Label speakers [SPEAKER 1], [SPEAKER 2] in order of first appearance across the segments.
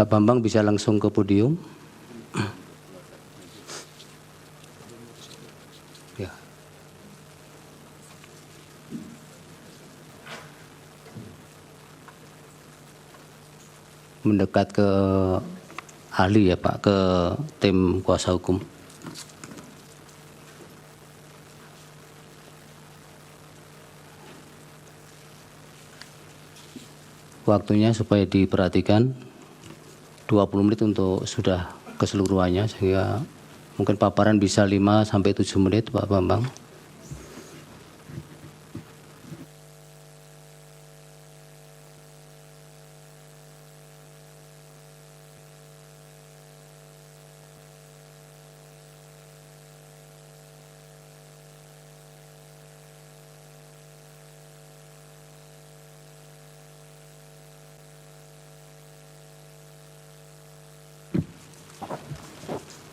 [SPEAKER 1] Pak Bambang bisa langsung ke podium. Ya. Mendekat ke ahli ya Pak, ke tim kuasa hukum. Waktunya supaya diperhatikan 20 menit untuk sudah keseluruhannya, sehingga mungkin paparan bisa 5-7 menit Pak Bambang.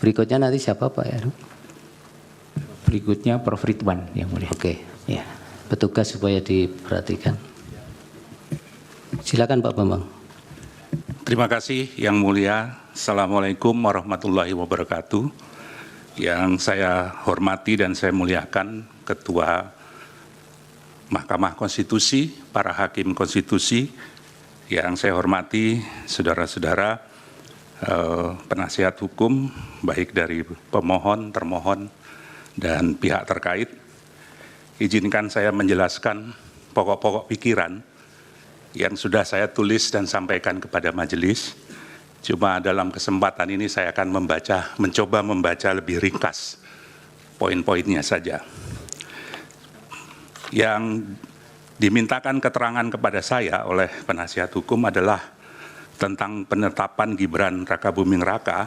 [SPEAKER 1] Berikutnya nanti siapa Pak ya?
[SPEAKER 2] Berikutnya Prof. Ridwan yang mulia.
[SPEAKER 1] Oke,
[SPEAKER 2] Ya.
[SPEAKER 1] petugas supaya diperhatikan. Silakan Pak Bambang.
[SPEAKER 3] Terima kasih Yang Mulia. Assalamualaikum warahmatullahi wabarakatuh. Yang saya hormati dan saya muliakan Ketua Mahkamah Konstitusi, para hakim konstitusi, yang saya hormati saudara-saudara penasihat hukum, baik dari pemohon, termohon, dan pihak terkait. Izinkan saya menjelaskan pokok-pokok pikiran yang sudah saya tulis dan sampaikan kepada majelis. Cuma dalam kesempatan ini saya akan mencoba membaca lebih ringkas poin-poinnya saja. Yang dimintakan keterangan kepada saya oleh penasihat hukum adalah tentang penetapan Gibran Rakabuming Raka,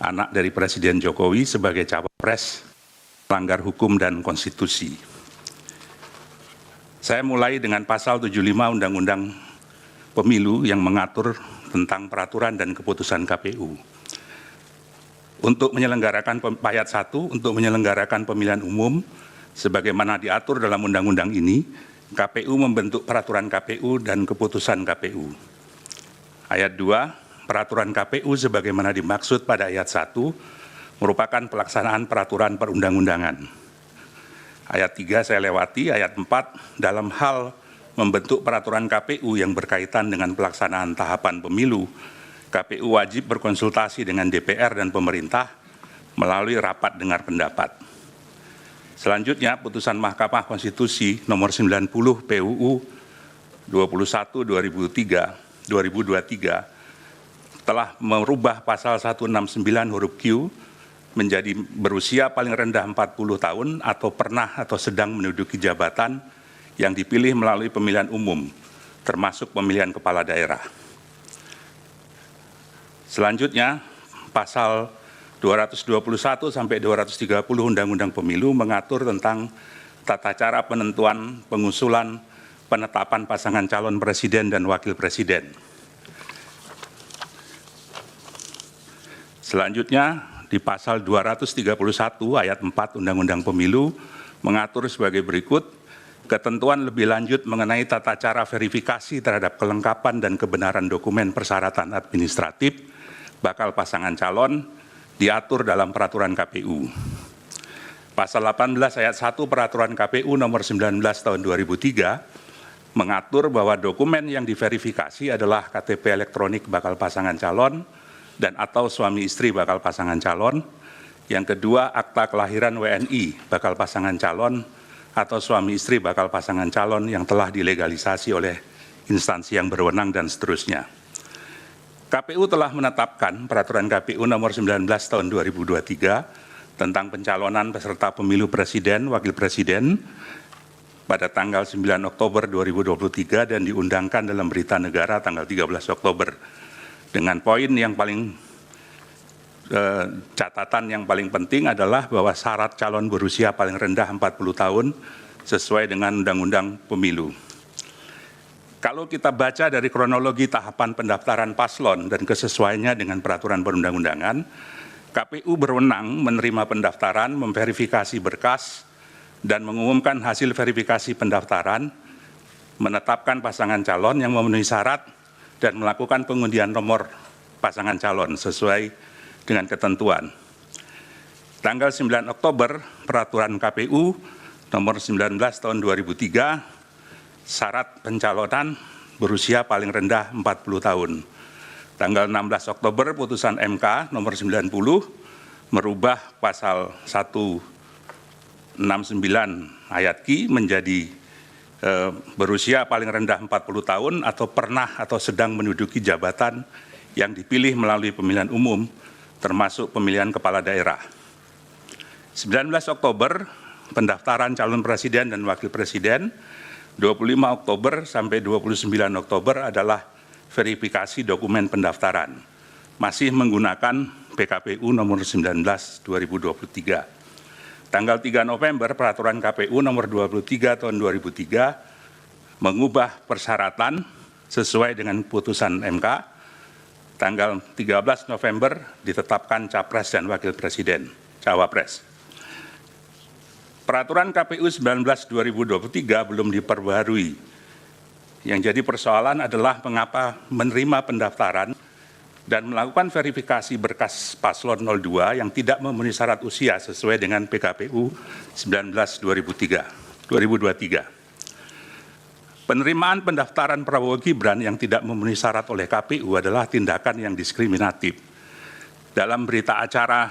[SPEAKER 3] anak dari Presiden Jokowi, sebagai cawapres melanggar hukum dan konstitusi. Saya mulai dengan pasal 75 Undang-Undang Pemilu yang mengatur tentang peraturan dan keputusan KPU. Untuk menyelenggarakan ayat 1, untuk menyelenggarakan pemilihan umum, sebagaimana diatur dalam undang-undang ini, KPU membentuk peraturan KPU dan keputusan KPU. Ayat 2, peraturan KPU sebagaimana dimaksud pada ayat 1 merupakan pelaksanaan peraturan perundang-undangan. Ayat 3 saya lewati, ayat 4 dalam hal membentuk peraturan KPU yang berkaitan dengan pelaksanaan tahapan pemilu, KPU wajib berkonsultasi dengan DPR dan pemerintah melalui rapat dengar pendapat. Selanjutnya, putusan Mahkamah Konstitusi nomor 90 PUU 21/2023 telah merubah pasal 169 huruf Q menjadi berusia paling rendah 40 tahun atau pernah atau sedang menduduki jabatan yang dipilih melalui pemilihan umum, termasuk pemilihan kepala daerah. Selanjutnya, pasal 221 sampai 230 Undang-Undang Pemilu mengatur tentang tata cara penentuan, pengusulan, penetapan pasangan calon presiden dan wakil presiden. Selanjutnya, di pasal 231 ayat 4 Undang-Undang Pemilu mengatur sebagai berikut, ketentuan lebih lanjut mengenai tata cara verifikasi terhadap kelengkapan dan kebenaran dokumen persyaratan administratif bakal pasangan calon diatur dalam peraturan KPU. Pasal 18 ayat 1 peraturan KPU nomor 19 tahun 2003 mengatur bahwa dokumen yang diverifikasi adalah KTP elektronik bakal pasangan calon dan atau suami istri bakal pasangan calon. Yang kedua, akta kelahiran WNI bakal pasangan calon atau suami istri bakal pasangan calon yang telah dilegalisasi oleh instansi yang berwenang dan seterusnya. KPU telah menetapkan peraturan KPU nomor 19 tahun 2023 tentang pencalonan peserta pemilu presiden, wakil presiden pada tanggal 9 Oktober 2023 dan diundangkan dalam berita negara tanggal 13 Oktober. Dengan poin yang paling catatan yang paling penting adalah bahwa syarat calon berusia paling rendah 40 tahun sesuai dengan Undang-Undang Pemilu. Kalau kita baca dari kronologi tahapan pendaftaran paslon dan kesesuaiannya dengan peraturan perundang-undangan, KPU berwenang menerima pendaftaran, memverifikasi berkas, dan mengumumkan hasil verifikasi pendaftaran, menetapkan pasangan calon yang memenuhi syarat, dan melakukan pengundian nomor pasangan calon sesuai dengan ketentuan. Tanggal 9 Oktober, Peraturan KPU nomor 19 tahun 2003, syarat pencalonan berusia paling rendah 40 tahun. Tanggal 16 Oktober, putusan MK nomor 90 merubah pasal 169 ayat Q menjadi berusia paling rendah 40 tahun atau pernah atau sedang menduduki jabatan yang dipilih melalui pemilihan umum, termasuk pemilihan kepala daerah. 19 Oktober, pendaftaran calon presiden dan wakil presiden. 25 Oktober sampai 29 Oktober adalah verifikasi dokumen pendaftaran. Masih menggunakan PKPU nomor 19 2023. Tanggal 3 November, Peraturan KPU nomor 23 tahun 2003 mengubah persyaratan sesuai dengan putusan MK. Tanggal 13 November ditetapkan Capres dan Wakil Presiden, Cawapres. Peraturan KPU 19 2023 belum diperbarui. Yang jadi persoalan adalah mengapa menerima pendaftaran dan melakukan verifikasi berkas paslon 02 yang tidak memenuhi syarat usia sesuai dengan PKPU 19 2023. Penerimaan pendaftaran Prabowo Gibran yang tidak memenuhi syarat oleh KPU adalah tindakan yang diskriminatif. Dalam berita acara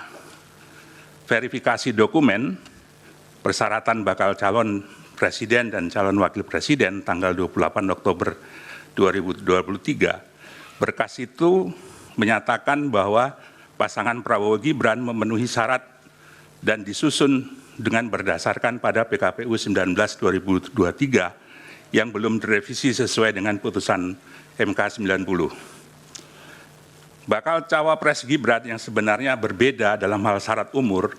[SPEAKER 3] verifikasi dokumen, persyaratan bakal calon presiden dan calon wakil presiden tanggal 28 Oktober 2023, berkas itu menyatakan bahwa pasangan Prabowo Gibran memenuhi syarat dan disusun dengan berdasarkan pada PKPU 19 2023 yang belum direvisi sesuai dengan putusan MK 90. Bakal cawapres Gibran yang sebenarnya berbeda dalam hal syarat umur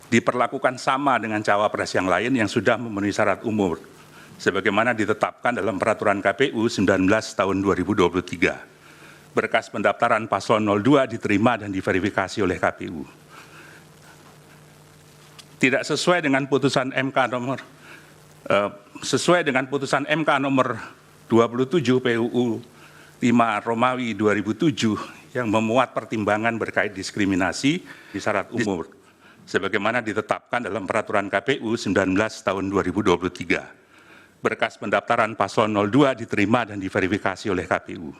[SPEAKER 3] diperlakukan sama dengan cawapres yang lain yang sudah memenuhi syarat umur, sebagaimana ditetapkan dalam Peraturan KPU 19 tahun 2023. Berkas pendaftaran paslon 02 diterima dan diverifikasi oleh KPU. Tidak sesuai dengan putusan MK nomor 27 PUU 5 Romawi 2007 yang memuat pertimbangan berkait diskriminasi di syarat umur, sebagaimana ditetapkan dalam Peraturan KPU 19 tahun 2023. Berkas pendaftaran paslon 02 diterima dan diverifikasi oleh KPU.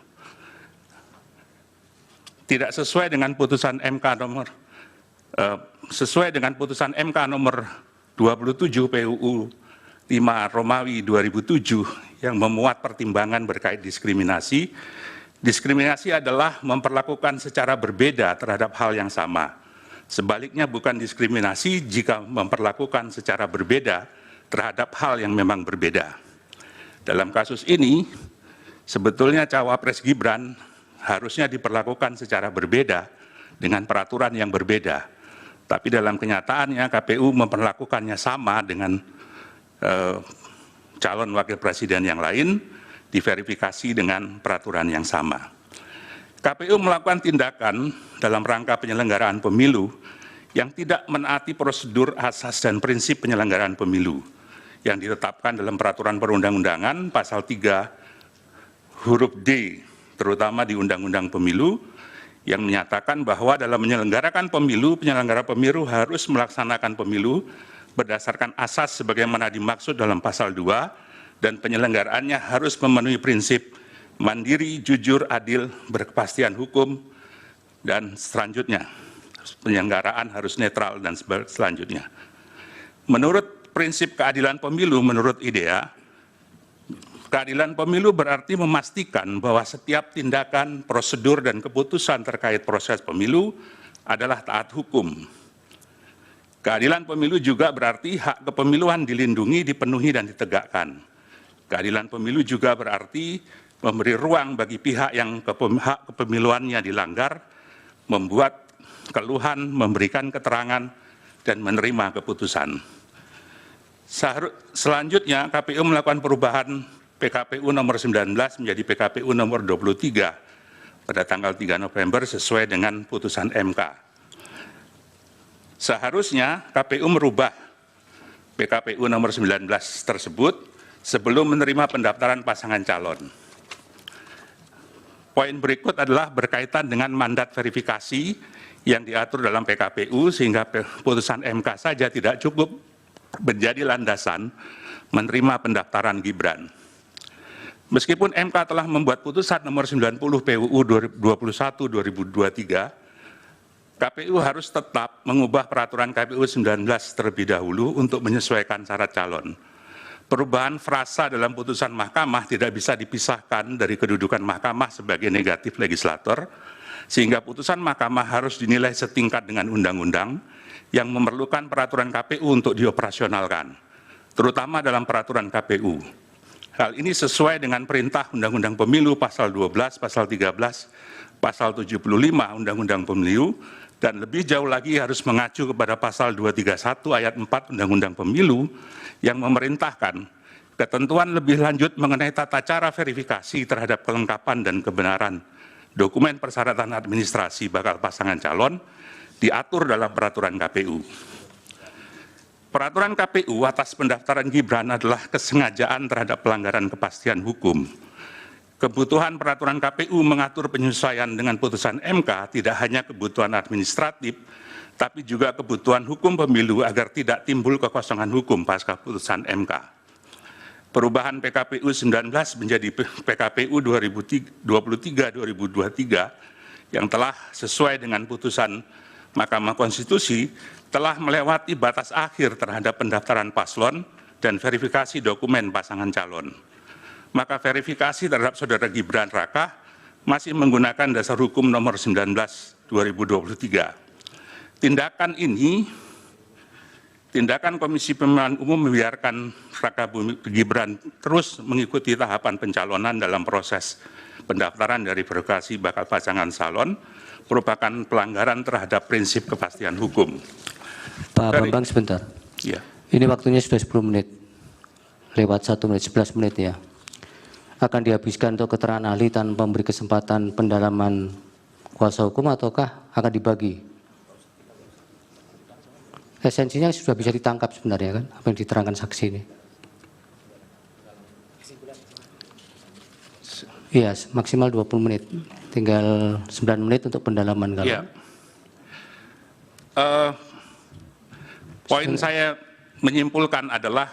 [SPEAKER 3] Tidak sesuai dengan putusan MK nomor 27 PUU 5 Romawi 2007 yang memuat pertimbangan berkait diskriminasi. Diskriminasi adalah memperlakukan secara berbeda terhadap hal yang sama. Sebaliknya bukan diskriminasi jika memperlakukan secara berbeda terhadap hal yang memang berbeda. Dalam kasus ini, sebetulnya cawapres Gibran harusnya diperlakukan secara berbeda dengan peraturan yang berbeda. Tapi dalam kenyataannya KPU memperlakukannya sama dengan calon wakil presiden yang lain, diverifikasi dengan peraturan yang sama. KPU melakukan tindakan dalam rangka penyelenggaraan pemilu yang tidak menaati prosedur asas dan prinsip penyelenggaraan pemilu yang ditetapkan dalam peraturan perundang-undangan pasal 3 huruf D, terutama di Undang-Undang Pemilu, yang menyatakan bahwa dalam menyelenggarakan pemilu, penyelenggara pemilu harus melaksanakan pemilu berdasarkan asas sebagaimana dimaksud dalam pasal 2 dan penyelenggaraannya harus memenuhi prinsip mandiri, jujur, adil, berkepastian hukum, dan selanjutnya. Penyelenggaraan harus netral dan selanjutnya. Menurut prinsip keadilan pemilu, menurut IDEA, keadilan pemilu berarti memastikan bahwa setiap tindakan, prosedur, dan keputusan terkait proses pemilu adalah taat hukum. Keadilan pemilu juga berarti hak kepemiluan dilindungi, dipenuhi, dan ditegakkan. Keadilan pemilu juga berarti memberi ruang bagi pihak yang hak kepemiluannya dilanggar, membuat keluhan, memberikan keterangan, dan menerima keputusan. Selanjutnya, KPU melakukan perubahan PKPU nomor 19 menjadi PKPU nomor 23 pada tanggal 3 November sesuai dengan putusan MK. Seharusnya KPU merubah PKPU nomor 19 tersebut sebelum menerima pendaftaran pasangan calon. Poin berikut adalah berkaitan dengan mandat verifikasi yang diatur dalam PKPU, sehingga putusan MK saja tidak cukup menjadi landasan menerima pendaftaran Gibran. Meskipun MK telah membuat putusan nomor 90 PUU 21/2023, KPU harus tetap mengubah peraturan KPU 19 terlebih dahulu untuk menyesuaikan syarat calon. Perubahan frasa dalam putusan mahkamah tidak bisa dipisahkan dari kedudukan mahkamah sebagai negatif legislator, sehingga putusan mahkamah harus dinilai setingkat dengan undang-undang yang memerlukan peraturan KPU untuk dioperasionalkan, terutama dalam peraturan KPU. Hal ini sesuai dengan perintah Undang-Undang Pemilu pasal 12, pasal 13, pasal 75 Undang-Undang Pemilu, dan lebih jauh lagi harus mengacu kepada pasal 231 ayat 4 Undang-Undang Pemilu yang memerintahkan ketentuan lebih lanjut mengenai tata cara verifikasi terhadap kelengkapan dan kebenaran dokumen persyaratan administrasi bakal pasangan calon diatur dalam peraturan KPU. Peraturan KPU atas pendaftaran Gibran adalah kesengajaan terhadap pelanggaran kepastian hukum. Kebutuhan peraturan KPU mengatur penyesuaian dengan putusan MK tidak hanya kebutuhan administratif, tapi juga kebutuhan hukum pemilu agar tidak timbul kekosongan hukum pasca putusan MK. Perubahan PKPU 19 menjadi PKPU 2023-2023 yang telah sesuai dengan putusan Mahkamah Konstitusi telah melewati batas akhir terhadap pendaftaran paslon dan verifikasi dokumen pasangan calon. Maka verifikasi terhadap Saudara Gibran Raka masih menggunakan dasar hukum nomor 19/2023. Tindakan Komisi Pemilihan Umum membiarkan Raka Gibran terus mengikuti tahapan pencalonan dalam proses pendaftaran dari verifikasi bakal pasangan calon merupakan pelanggaran terhadap prinsip kepastian hukum.
[SPEAKER 1] Pak Bambang sebentar.
[SPEAKER 3] Ya.
[SPEAKER 1] Ini waktunya sudah 10 menit. Lewat 1 menit, 11 menit ya. Akan dihabiskan untuk keterangan ahli tanpa memberi kesempatan pendalaman kuasa hukum ataukah akan dibagi? Esensinya sudah bisa ditangkap sebenarnya kan, apa yang diterangkan saksi ini. Iya, maksimal 20 menit. Tinggal 9 menit untuk pendalaman kalau.
[SPEAKER 3] Ya. Poin saya menyimpulkan adalah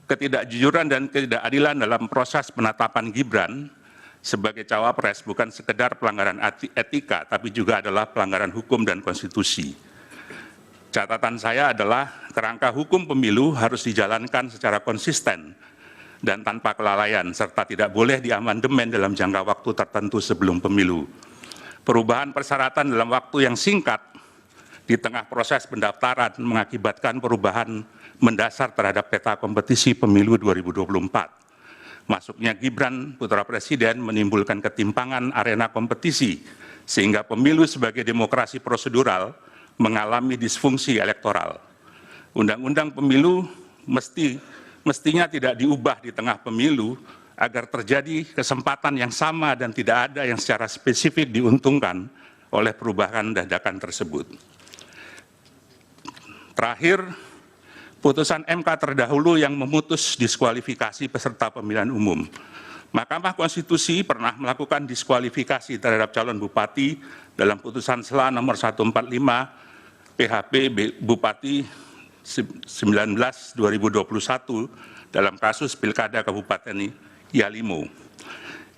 [SPEAKER 3] ketidakjujuran dan ketidakadilan dalam proses penetapan Gibran sebagai cawapres bukan sekedar pelanggaran etika, tapi juga adalah pelanggaran hukum dan konstitusi. Catatan saya adalah kerangka hukum pemilu harus dijalankan secara konsisten dan tanpa kelalaian, serta tidak boleh diamandemen dalam jangka waktu tertentu sebelum pemilu. Perubahan persyaratan dalam waktu yang singkat di tengah proses pendaftaran mengakibatkan perubahan mendasar terhadap peta kompetisi pemilu 2024. Masuknya Gibran putra presiden menimbulkan ketimpangan arena kompetisi, sehingga pemilu sebagai demokrasi prosedural mengalami disfungsi elektoral. Undang-undang pemilu mestinya tidak diubah di tengah pemilu agar terjadi kesempatan yang sama dan tidak ada yang secara spesifik diuntungkan oleh perubahan dadakan tersebut. Terakhir, putusan MK terdahulu yang memutus diskualifikasi peserta pemilihan umum. Mahkamah Konstitusi pernah melakukan diskualifikasi terhadap calon bupati dalam putusan SELA nomor 145 PHP Bupati 19/2021 dalam kasus Pilkada Kabupaten Yalimo.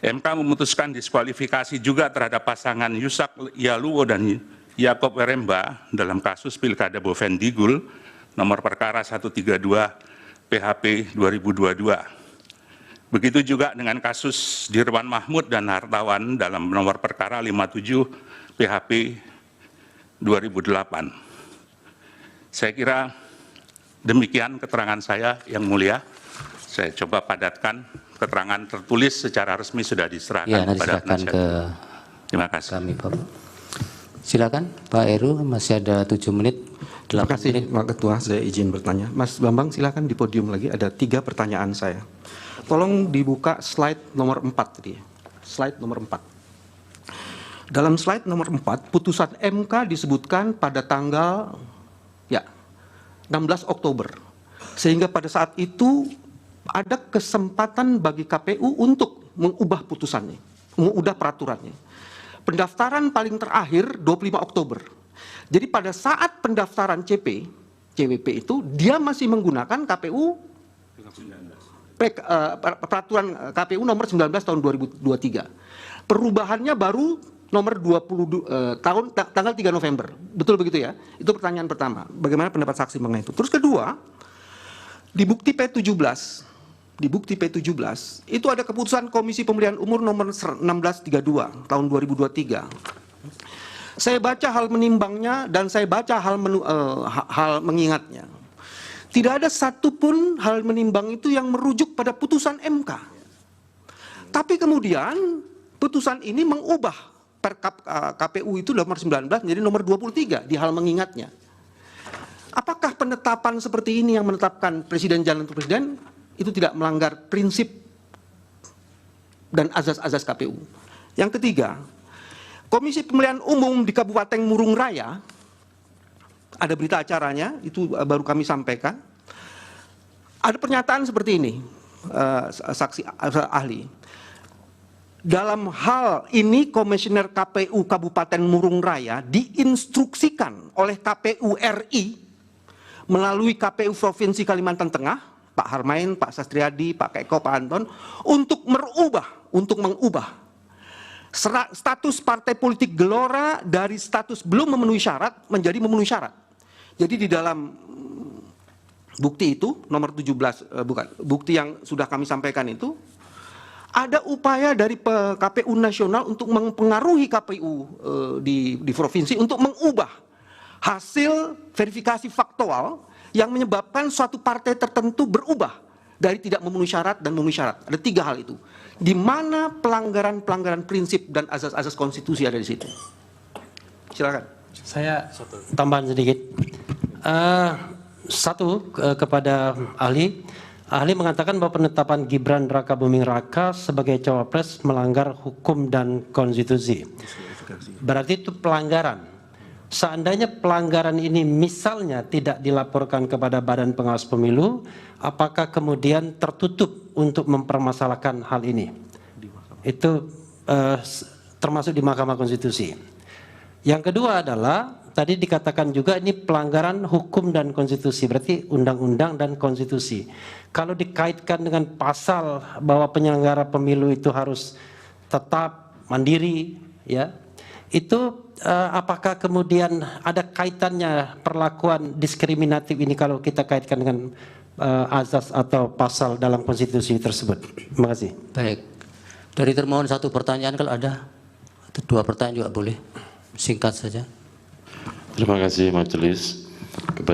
[SPEAKER 3] MK memutuskan diskualifikasi juga terhadap pasangan Yusak Yaluwo dan Yakob Weremba dalam kasus Pilkada Bovendigul nomor perkara 132 PHP 2022. Begitu juga dengan kasus Dirwan Mahmud dan Hartawan dalam nomor perkara 57 PHP 2008. Saya kira demikian keterangan saya, Yang Mulia. Saya coba padatkan, keterangan tertulis secara resmi sudah diserahkan kepada penasihat. Terima kasih.
[SPEAKER 1] Kami, Bapak. Silakan Pak Heru, masih ada 7 menit.
[SPEAKER 2] Terima kasih Pak Ketua, saya izin bertanya. Mas Bambang silakan di podium lagi, ada 3 pertanyaan saya. Tolong dibuka slide nomor 4 tadi. Slide nomor 4. Dalam slide nomor 4, putusan MK disebutkan pada tanggal 16 Oktober. Sehingga pada saat itu ada kesempatan bagi KPU untuk mengubah putusannya. udah peraturannya. Pendaftaran paling terakhir 25 Oktober. Jadi pada saat pendaftaran CWP itu dia masih menggunakan peraturan KPU nomor 19 tahun 2023. Perubahannya baru nomor tanggal 3 November. Betul begitu ya? Itu pertanyaan pertama. Bagaimana pendapat saksi mengenai itu? Terus kedua, di bukti P17 itu ada keputusan Komisi Pemilihan Umum nomor 1632 tahun 2023. Saya baca hal menimbangnya dan saya baca hal mengingatnya. Tidak ada satupun hal menimbang itu yang merujuk pada putusan MK. Tapi kemudian putusan ini mengubah KPU itu nomor 19 menjadi nomor 23 di hal mengingatnya. Apakah penetapan seperti ini yang menetapkan presiden jalan untuk presiden itu tidak melanggar prinsip dan azas-azas KPU? Yang ketiga, Komisi Pemilihan Umum di Kabupaten Murung Raya, ada berita acaranya, itu baru kami sampaikan. Ada pernyataan seperti ini, saksi ahli. Dalam hal ini, Komisioner KPU Kabupaten Murung Raya diinstruksikan oleh KPU RI melalui KPU Provinsi Kalimantan Tengah, Pak Harmain, Pak Sastriadi, Pak Keko, Pak Anton, untuk mengubah status partai politik Gelora dari status belum memenuhi syarat menjadi memenuhi syarat. Jadi di dalam bukti itu nomor 17 bukti yang sudah kami sampaikan itu ada upaya dari KPU nasional untuk mempengaruhi KPU di provinsi untuk mengubah hasil verifikasi faktual yang menyebabkan suatu partai tertentu berubah dari tidak memenuhi syarat dan memenuhi syarat. Ada 3 hal itu. Di mana pelanggaran prinsip dan azas-azas konstitusi ada di situ. Silakan.
[SPEAKER 4] Saya tambahan sedikit. Kepada ahli. Ahli mengatakan bahwa penetapan Gibran Raka Buming Raka sebagai cawapres melanggar hukum dan konstitusi. Berarti itu pelanggaran. Seandainya pelanggaran ini misalnya tidak dilaporkan kepada Badan Pengawas Pemilu, apakah kemudian tertutup untuk mempermasalahkan hal ini? Itu termasuk di Mahkamah Konstitusi. Yang kedua adalah, tadi dikatakan juga ini pelanggaran hukum dan konstitusi, berarti undang-undang dan konstitusi. Kalau dikaitkan dengan pasal bahwa penyelenggara pemilu itu harus tetap mandiri, ya, itu apakah kemudian ada kaitannya perlakuan diskriminatif ini kalau kita kaitkan dengan azas atau pasal dalam konstitusi tersebut? Terima kasih.
[SPEAKER 1] Baik. Dari termohon 1 pertanyaan kalau ada. Atau 2 pertanyaan juga boleh. Singkat saja.
[SPEAKER 5] Terima kasih majelis.